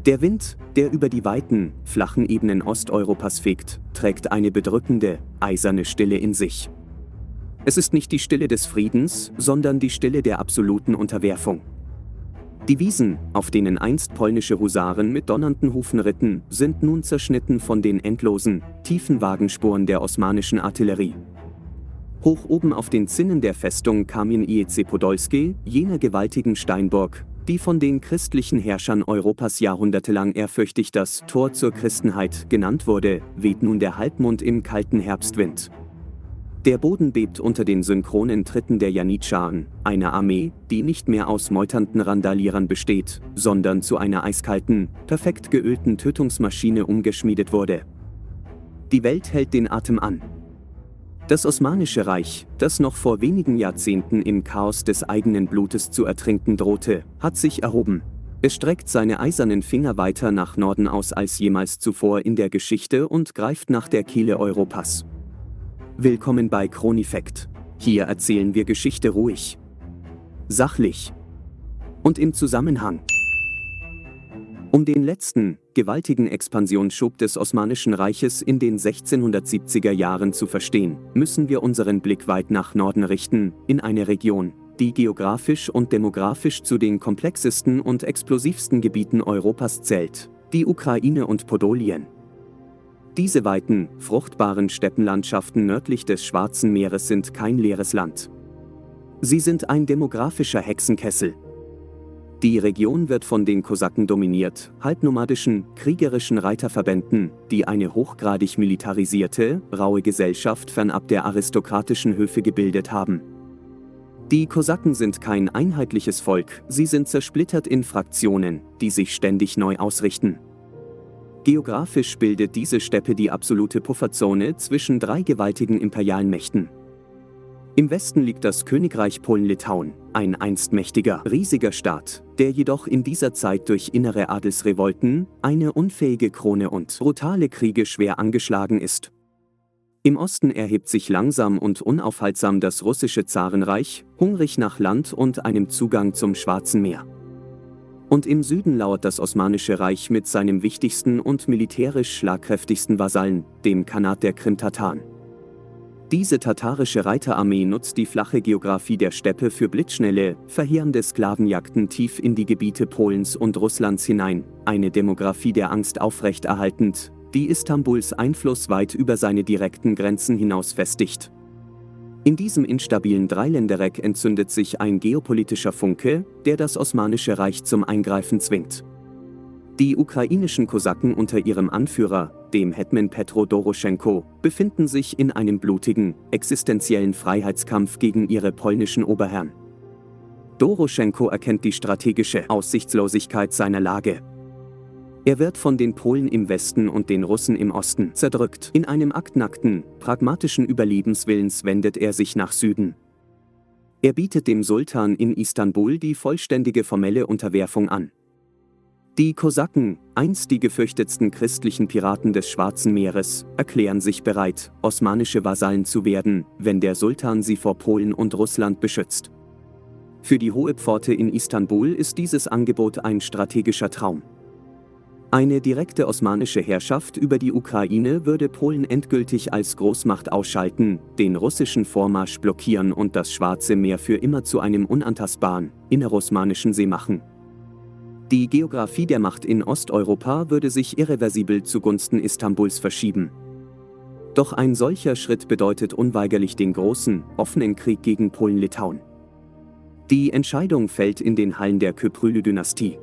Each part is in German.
Der Wind, der über die weiten, flachen Ebenen Osteuropas fegt, trägt eine bedrückende, eiserne Stille in sich. Es ist nicht die Stille des Friedens, sondern die Stille der absoluten Unterwerfung. Die Wiesen, auf denen einst polnische Husaren mit donnernden Hufen ritten, sind nun zerschnitten von den endlosen, tiefen Wagenspuren der osmanischen Artillerie. Hoch oben auf den Zinnen der Festung Kamienice Podolskie, jener gewaltigen Steinburg, die von den christlichen Herrschern Europas jahrhundertelang ehrfürchtig das Tor zur Christenheit genannt wurde, weht nun der Halbmond im kalten Herbstwind. Der Boden bebt unter den synchronen Tritten der Janitscharen, einer Armee, die nicht mehr aus meuternden Randalierern besteht, sondern zu einer eiskalten, perfekt geölten Tötungsmaschine umgeschmiedet wurde. Die Welt hält den Atem an. Das Osmanische Reich, das noch vor wenigen Jahrzehnten im Chaos des eigenen Blutes zu ertrinken drohte, hat sich erhoben. Es streckt seine eisernen Finger weiter nach Norden aus als jemals zuvor in der Geschichte und greift nach der Kehle Europas. Willkommen bei Chronifekt. Hier erzählen wir Geschichte ruhig, sachlich und im Zusammenhang. Um den letzten, gewaltigen Expansionsschub des Osmanischen Reiches in den 1670er Jahren zu verstehen, müssen wir unseren Blick weit nach Norden richten, in eine Region, die geografisch und demografisch zu den komplexesten und explosivsten Gebieten Europas zählt, die Ukraine und Podolien. Diese weiten, fruchtbaren Steppenlandschaften nördlich des Schwarzen Meeres sind kein leeres Land. Sie sind ein demografischer Hexenkessel. Die Region wird von den Kosaken dominiert, halbnomadischen, kriegerischen Reiterverbänden, die eine hochgradig militarisierte, raue Gesellschaft fernab der aristokratischen Höfe gebildet haben. Die Kosaken sind kein einheitliches Volk, sie sind zersplittert in Fraktionen, die sich ständig neu ausrichten. Geografisch bildet diese Steppe die absolute Pufferzone zwischen drei gewaltigen imperialen Mächten. Im Westen liegt das Königreich Polen-Litauen, ein einst mächtiger, riesiger Staat, der jedoch in dieser Zeit durch innere Adelsrevolten, eine unfähige Krone und brutale Kriege schwer angeschlagen ist. Im Osten erhebt sich langsam und unaufhaltsam das russische Zarenreich, hungrig nach Land und einem Zugang zum Schwarzen Meer. Und im Süden lauert das Osmanische Reich mit seinem wichtigsten und militärisch schlagkräftigsten Vasallen, dem Khanat der Krim-Tataren. Diese tatarische Reiterarmee nutzt die flache Geografie der Steppe für blitzschnelle, verheerende Sklavenjagden tief in die Gebiete Polens und Russlands hinein, eine Demografie der Angst aufrechterhaltend, die Istanbuls Einfluss weit über seine direkten Grenzen hinaus festigt. In diesem instabilen Dreiländereck entzündet sich ein geopolitischer Funke, der das Osmanische Reich zum Eingreifen zwingt. Die ukrainischen Kosaken unter ihrem Anführer, dem Hetman Petro Doroschenko, befinden sich in einem blutigen, existenziellen Freiheitskampf gegen ihre polnischen Oberherren. Doroschenko erkennt die strategische Aussichtslosigkeit seiner Lage. Er wird von den Polen im Westen und den Russen im Osten zerdrückt. In einem Akt nackten, pragmatischen Überlebenswillens wendet er sich nach Süden. Er bietet dem Sultan in Istanbul die vollständige formelle Unterwerfung an. Die Kosaken, einst die gefürchtetsten christlichen Piraten des Schwarzen Meeres, erklären sich bereit, osmanische Vasallen zu werden, wenn der Sultan sie vor Polen und Russland beschützt. Für die Hohe Pforte in Istanbul ist dieses Angebot ein strategischer Traum. Eine direkte osmanische Herrschaft über die Ukraine würde Polen endgültig als Großmacht ausschalten, den russischen Vormarsch blockieren und das Schwarze Meer für immer zu einem unantastbaren, innerosmanischen See machen. Die Geografie der Macht in Osteuropa würde sich irreversibel zugunsten Istanbuls verschieben. Doch ein solcher Schritt bedeutet unweigerlich den großen, offenen Krieg gegen Polen-Litauen. Die Entscheidung fällt in den Hallen der Köprülü-Dynastie.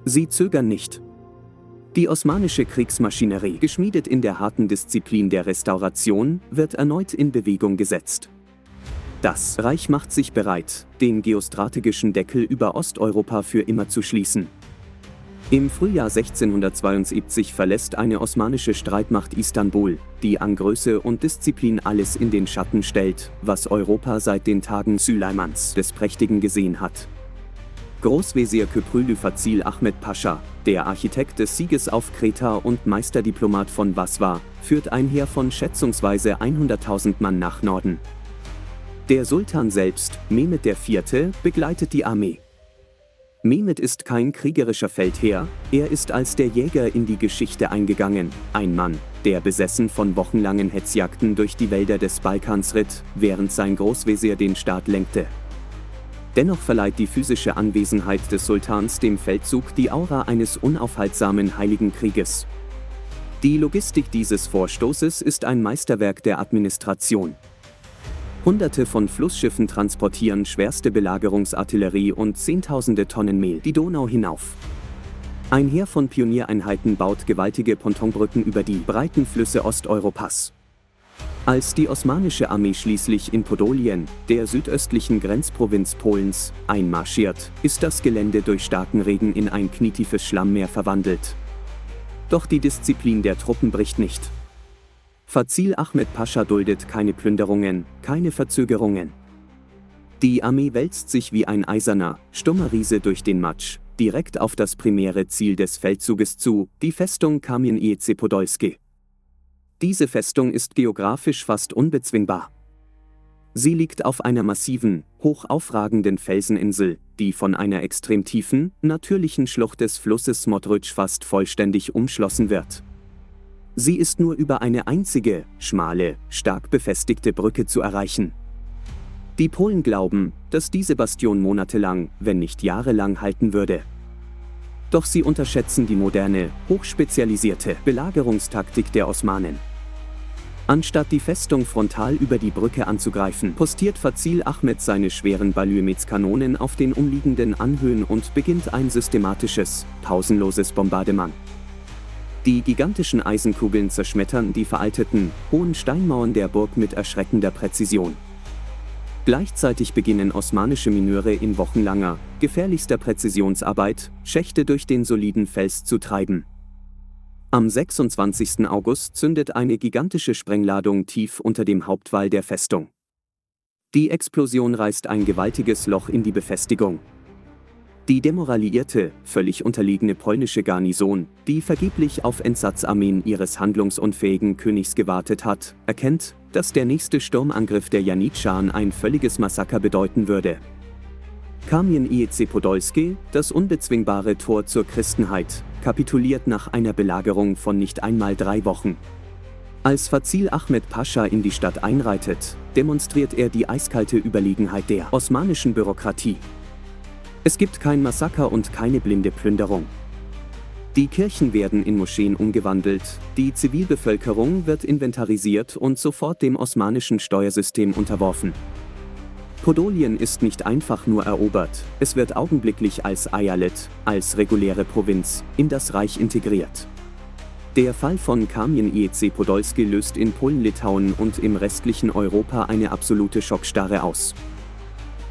Sie zögern nicht. Die osmanische Kriegsmaschinerie, geschmiedet in der harten Disziplin der Restauration, wird erneut in Bewegung gesetzt. Das Reich macht sich bereit, den geostrategischen Deckel über Osteuropa für immer zu schließen. Im Frühjahr 1672 verlässt eine osmanische Streitmacht Istanbul, die an Größe und Disziplin alles in den Schatten stellt, was Europa seit den Tagen Süleimans des Prächtigen gesehen hat. Großwesir Köprülü Fazil Ahmed Pascha, der Architekt des Sieges auf Kreta und Meisterdiplomat von Basra, führt ein Heer von schätzungsweise 100.000 Mann nach Norden. Der Sultan selbst, Mehmed IV., begleitet die Armee. Mehmed ist kein kriegerischer Feldherr, er ist als der Jäger in die Geschichte eingegangen, ein Mann, der besessen von wochenlangen Hetzjagden durch die Wälder des Balkans ritt, während sein Großvezier den Staat lenkte. Dennoch verleiht die physische Anwesenheit des Sultans dem Feldzug die Aura eines unaufhaltsamen Heiligen Krieges. Die Logistik dieses Vorstoßes ist ein Meisterwerk der Administration. Hunderte von Flussschiffen transportieren schwerste Belagerungsartillerie und Zehntausende Tonnen Mehl die Donau hinauf. Ein Heer von Pioniereinheiten baut gewaltige Pontonbrücken über die breiten Flüsse Osteuropas. Als die osmanische Armee schließlich in Podolien, der südöstlichen Grenzprovinz Polens, einmarschiert, ist das Gelände durch starken Regen in ein knietiefes Schlammmeer verwandelt. Doch die Disziplin der Truppen bricht nicht. Fazil Ahmed Pascha duldet keine Plünderungen, keine Verzögerungen. Die Armee wälzt sich wie ein eiserner, stummer Riese durch den Matsch, direkt auf das primäre Ziel des Feldzuges zu, die Festung Kamienice Podolskie. Diese Festung ist geografisch fast unbezwingbar. Sie liegt auf einer massiven, hoch aufragenden Felseninsel, die von einer extrem tiefen, natürlichen Schlucht des Flusses Modrütsch fast vollständig umschlossen wird. Sie ist nur über eine einzige, schmale, stark befestigte Brücke zu erreichen. Die Polen glauben, dass diese Bastion monatelang, wenn nicht jahrelang halten würde. Doch sie unterschätzen die moderne, hochspezialisierte Belagerungstaktik der Osmanen. Anstatt die Festung frontal über die Brücke anzugreifen, postiert Fazil Ahmed seine schweren Balümetz-Kanonen auf den umliegenden Anhöhen und beginnt ein systematisches, pausenloses Bombardement. Die gigantischen Eisenkugeln zerschmettern die veralteten, hohen Steinmauern der Burg mit erschreckender Präzision. Gleichzeitig beginnen osmanische Mineure in wochenlanger, gefährlichster Präzisionsarbeit, Schächte durch den soliden Fels zu treiben. Am 26. August zündet eine gigantische Sprengladung tief unter dem Hauptwall der Festung. Die Explosion reißt ein gewaltiges Loch in die Befestigung. Die demoralisierte, völlig unterlegene polnische Garnison, die vergeblich auf Entsatzarmeen ihres handlungsunfähigen Königs gewartet hat, erkennt, dass der nächste Sturmangriff der Janitscharen ein völliges Massaker bedeuten würde. Kamienice Podolskie, das unbezwingbare Tor zur Christenheit, kapituliert nach einer Belagerung von nicht einmal 3 Wochen. Als Fazil Ahmed Pascha in die Stadt einreitet, demonstriert er die eiskalte Überlegenheit der osmanischen Bürokratie. Es gibt kein Massaker und keine blinde Plünderung. Die Kirchen werden in Moscheen umgewandelt, die Zivilbevölkerung wird inventarisiert und sofort dem osmanischen Steuersystem unterworfen. Podolien ist nicht einfach nur erobert, es wird augenblicklich als Eyalet, als reguläre Provinz, in das Reich integriert. Der Fall von Kamienice Podolskie löst in Polen-Litauen und im restlichen Europa eine absolute Schockstarre aus.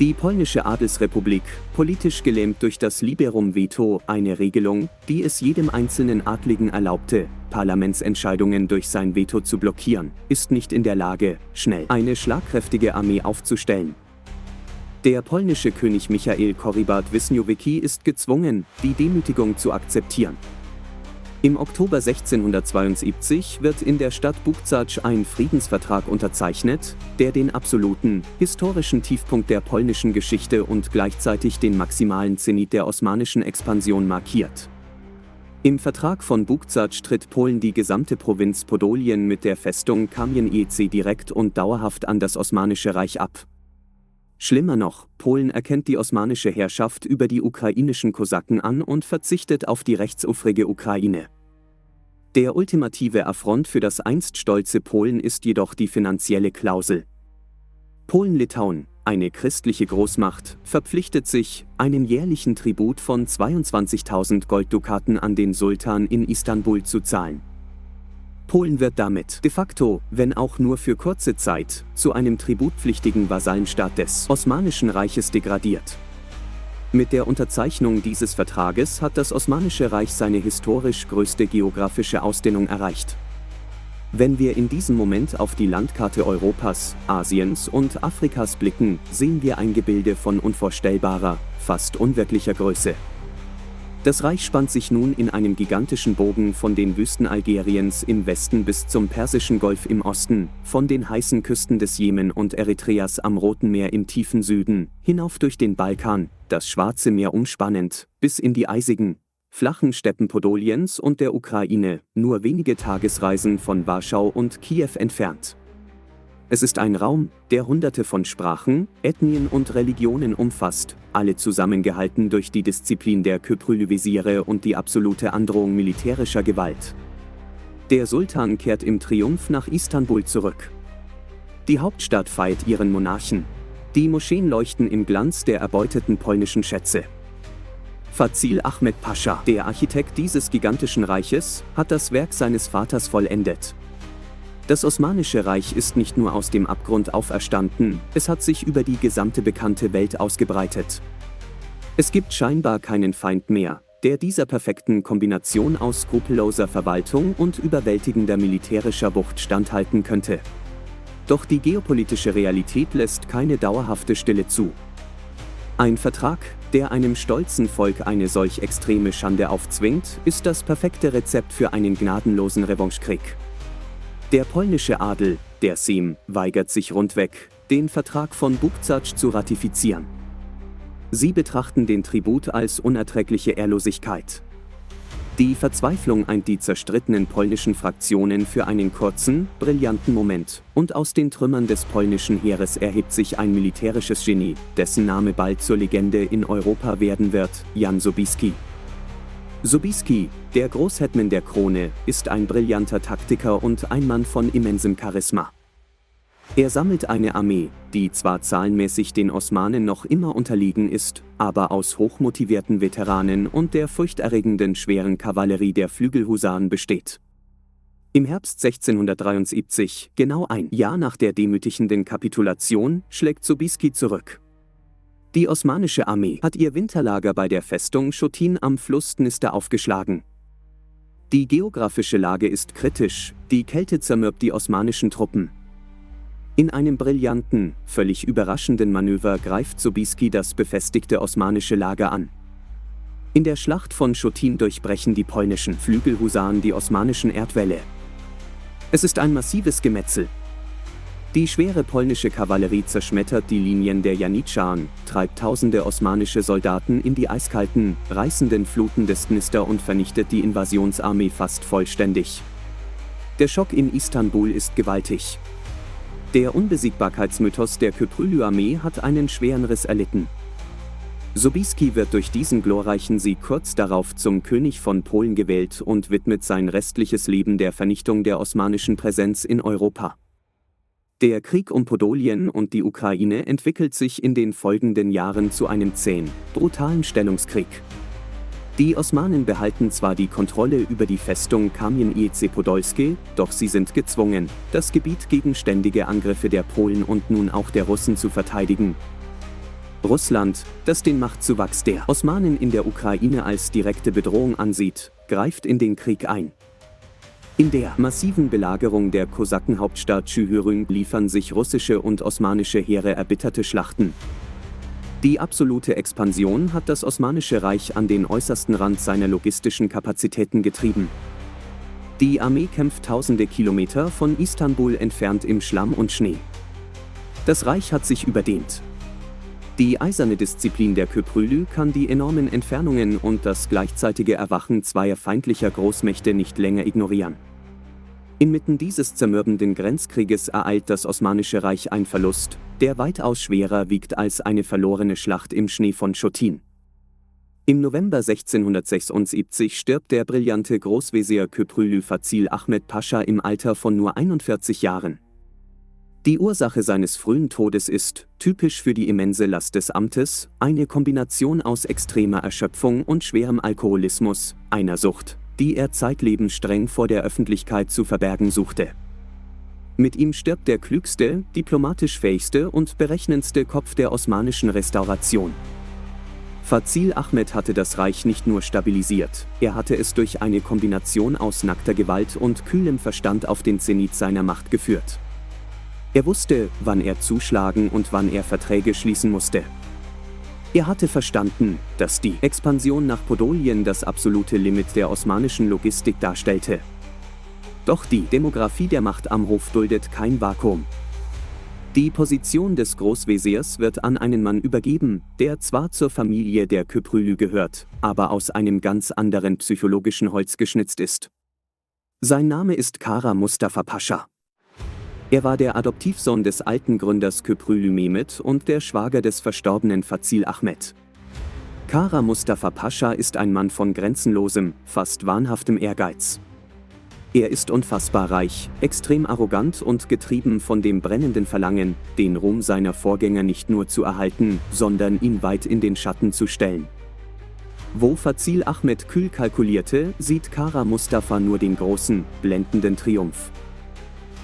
Die polnische Adelsrepublik, politisch gelähmt durch das Liberum-Veto, eine Regelung, die es jedem einzelnen Adligen erlaubte, Parlamentsentscheidungen durch sein Veto zu blockieren, ist nicht in der Lage, schnell eine schlagkräftige Armee aufzustellen. Der polnische König Michael Korybut-Wisniewicki ist gezwungen, die Demütigung zu akzeptieren. Im Oktober 1672 wird in der Stadt Bugzacz ein Friedensvertrag unterzeichnet, der den absoluten, historischen Tiefpunkt der polnischen Geschichte und gleichzeitig den maximalen Zenit der osmanischen Expansion markiert. Im Vertrag von Bugzacz tritt Polen die gesamte Provinz Podolien mit der Festung Kamienice direkt und dauerhaft an das Osmanische Reich ab. Schlimmer noch, Polen erkennt die osmanische Herrschaft über die ukrainischen Kosaken an und verzichtet auf die rechtsufrige Ukraine. Der ultimative Affront für das einst stolze Polen ist jedoch die finanzielle Klausel. Polen-Litauen, eine christliche Großmacht, verpflichtet sich, einen jährlichen Tribut von 22.000 Golddukaten an den Sultan in Istanbul zu zahlen. Polen wird damit de facto, wenn auch nur für kurze Zeit, zu einem tributpflichtigen Vasallenstaat des Osmanischen Reiches degradiert. Mit der Unterzeichnung dieses Vertrages hat das Osmanische Reich seine historisch größte geografische Ausdehnung erreicht. Wenn wir in diesem Moment auf die Landkarte Europas, Asiens und Afrikas blicken, sehen wir ein Gebilde von unvorstellbarer, fast unwirklicher Größe. Das Reich spannt sich nun in einem gigantischen Bogen von den Wüsten Algeriens im Westen bis zum Persischen Golf im Osten, von den heißen Küsten des Jemen und Eritreas am Roten Meer im tiefen Süden, hinauf durch den Balkan, das Schwarze Meer umspannend, bis in die eisigen, flachen Steppen Podoliens und der Ukraine, nur wenige Tagesreisen von Warschau und Kiew entfernt. Es ist ein Raum, der Hunderte von Sprachen, Ethnien und Religionen umfasst, alle zusammengehalten durch die Disziplin der Köprülü-Wesire und die absolute Androhung militärischer Gewalt. Der Sultan kehrt im Triumph nach Istanbul zurück. Die Hauptstadt feiert ihren Monarchen. Die Moscheen leuchten im Glanz der erbeuteten polnischen Schätze. Fazil Ahmed Pascha, der Architekt dieses gigantischen Reiches, hat das Werk seines Vaters vollendet. Das Osmanische Reich ist nicht nur aus dem Abgrund auferstanden, es hat sich über die gesamte bekannte Welt ausgebreitet. Es gibt scheinbar keinen Feind mehr, der dieser perfekten Kombination aus skrupelloser Verwaltung und überwältigender militärischer Wucht standhalten könnte. Doch die geopolitische Realität lässt keine dauerhafte Stille zu. Ein Vertrag, der einem stolzen Volk eine solch extreme Schande aufzwingt, ist das perfekte Rezept für einen gnadenlosen Revanchekrieg. Der polnische Adel, der Sejm, weigert sich rundweg, den Vertrag von Bugczacz zu ratifizieren. Sie betrachten den Tribut als unerträgliche Ehrlosigkeit. Die Verzweiflung eint die zerstrittenen polnischen Fraktionen für einen kurzen, brillanten Moment, und aus den Trümmern des polnischen Heeres erhebt sich ein militärisches Genie, dessen Name bald zur Legende in Europa werden wird, Jan Sobieski. Sobieski, der Großhetman der Krone, ist ein brillanter Taktiker und ein Mann von immensem Charisma. Er sammelt eine Armee, die zwar zahlenmäßig den Osmanen noch immer unterlegen ist, aber aus hochmotivierten Veteranen und der furchterregenden schweren Kavallerie der Flügelhusaren besteht. Im Herbst 1673, genau ein Jahr nach der demütigenden Kapitulation, schlägt Sobieski zurück. Die osmanische Armee hat ihr Winterlager bei der Festung Schotin am Fluss Dnister aufgeschlagen. Die geografische Lage ist kritisch, die Kälte zermürbt die osmanischen Truppen. In einem brillanten, völlig überraschenden Manöver greift Sobieski das befestigte osmanische Lager an. In der Schlacht von Schotin durchbrechen die polnischen Flügelhusaren die osmanischen Erdwälle. Es ist ein massives Gemetzel. Die schwere polnische Kavallerie zerschmettert die Linien der Janitscharen, treibt tausende osmanische Soldaten in die eiskalten, reißenden Fluten des Dnister und vernichtet die Invasionsarmee fast vollständig. Der Schock in Istanbul ist gewaltig. Der Unbesiegbarkeitsmythos der Köprülü-Armee hat einen schweren Riss erlitten. Sobieski wird durch diesen glorreichen Sieg kurz darauf zum König von Polen gewählt und widmet sein restliches Leben der Vernichtung der osmanischen Präsenz in Europa. Der Krieg um Podolien und die Ukraine entwickelt sich in den folgenden Jahren zu einem zähen, brutalen Stellungskrieg. Die Osmanen behalten zwar die Kontrolle über die Festung Kamienice Podolskie, doch sie sind gezwungen, das Gebiet gegen ständige Angriffe der Polen und nun auch der Russen zu verteidigen. Russland, das den Machtzuwachs der Osmanen in der Ukraine als direkte Bedrohung ansieht, greift in den Krieg ein. In der massiven Belagerung der Kosakenhauptstadt Schühürün liefern sich russische und osmanische Heere erbitterte Schlachten. Die absolute Expansion hat das Osmanische Reich an den äußersten Rand seiner logistischen Kapazitäten getrieben. Die Armee kämpft tausende Kilometer von Istanbul entfernt im Schlamm und Schnee. Das Reich hat sich überdehnt. Die eiserne Disziplin der Köprülü kann die enormen Entfernungen und das gleichzeitige Erwachen zweier feindlicher Großmächte nicht länger ignorieren. Inmitten dieses zermürbenden Grenzkrieges ereilt das Osmanische Reich ein Verlust, der weitaus schwerer wiegt als eine verlorene Schlacht im Schnee von Schotin. Im November 1676 stirbt der brillante Großwesir Köprülü Fazil Ahmed Pascha im Alter von nur 41 Jahren. Die Ursache seines frühen Todes ist, typisch für die immense Last des Amtes, eine Kombination aus extremer Erschöpfung und schwerem Alkoholismus, einer Sucht, die er zeitlebens streng vor der Öffentlichkeit zu verbergen suchte. Mit ihm stirbt der klügste, diplomatisch fähigste und berechnendste Kopf der osmanischen Restauration. Fazil Ahmed hatte das Reich nicht nur stabilisiert, er hatte es durch eine Kombination aus nackter Gewalt und kühlem Verstand auf den Zenit seiner Macht geführt. Er wusste, wann er zuschlagen und wann er Verträge schließen musste. Er hatte verstanden, dass die Expansion nach Podolien das absolute Limit der osmanischen Logistik darstellte. Doch die Demografie der Macht am Hof duldet kein Vakuum. Die Position des Großveziers wird an einen Mann übergeben, der zwar zur Familie der Köprülü gehört, aber aus einem ganz anderen psychologischen Holz geschnitzt ist. Sein Name ist Kara Mustafa Pascha. Er war der Adoptivsohn des alten Gründers Köprülü Mehmet und der Schwager des verstorbenen Fazil Ahmed. Kara Mustafa Pascha ist ein Mann von grenzenlosem, fast wahnhaftem Ehrgeiz. Er ist unfassbar reich, extrem arrogant und getrieben von dem brennenden Verlangen, den Ruhm seiner Vorgänger nicht nur zu erhalten, sondern ihn weit in den Schatten zu stellen. Wo Fazil Ahmed kühl kalkulierte, sieht Kara Mustafa nur den großen, blendenden Triumph.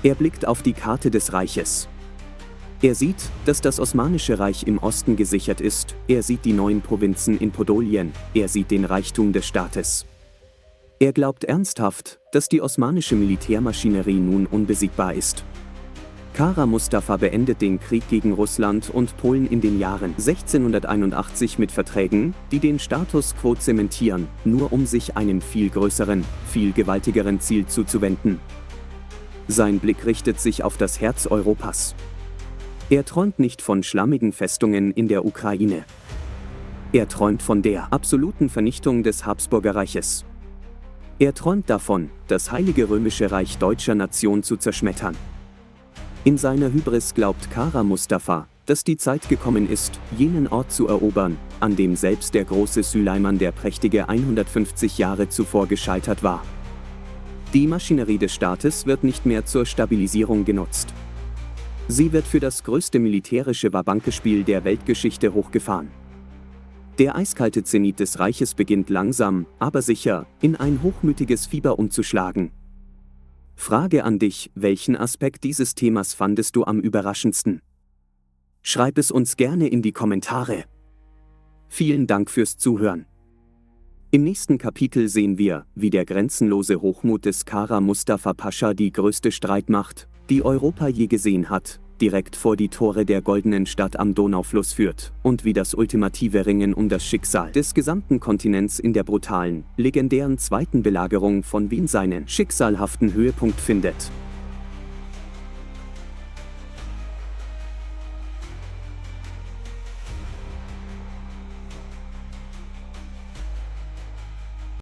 Er blickt auf die Karte des Reiches. Er sieht, dass das Osmanische Reich im Osten gesichert ist, er sieht die 9 Provinzen in Podolien, er sieht den Reichtum des Staates. Er glaubt ernsthaft, dass die osmanische Militärmaschinerie nun unbesiegbar ist. Kara Mustafa beendet den Krieg gegen Russland und Polen in den Jahren 1681 mit Verträgen, die den Status quo zementieren, nur um sich einem viel größeren, viel gewaltigeren Ziel zuzuwenden. Sein Blick richtet sich auf das Herz Europas. Er träumt nicht von schlammigen Festungen in der Ukraine. Er träumt von der absoluten Vernichtung des Habsburgerreiches. Er träumt davon, das Heilige Römische Reich deutscher Nation zu zerschmettern. In seiner Hybris glaubt Kara Mustafa, dass die Zeit gekommen ist, jenen Ort zu erobern, an dem selbst der große Süleyman der Prächtige 150 Jahre zuvor gescheitert war. Die Maschinerie des Staates wird nicht mehr zur Stabilisierung genutzt. Sie wird für das größte militärische Wabankespiel der Weltgeschichte hochgefahren. Der eiskalte Zenit des Reiches beginnt langsam, aber sicher, in ein hochmütiges Fieber umzuschlagen. Frage an dich: Welchen Aspekt dieses Themas fandest du am überraschendsten? Schreib es uns gerne in die Kommentare. Vielen Dank fürs Zuhören. Im nächsten Kapitel sehen wir, wie der grenzenlose Hochmut des Kara Mustafa Pascha die größte Streitmacht, die Europa je gesehen hat, direkt vor die Tore der goldenen Stadt am Donaufluss führt, und wie das ultimative Ringen um das Schicksal des gesamten Kontinents in der brutalen, legendären zweiten Belagerung von Wien seinen schicksalhaften Höhepunkt findet.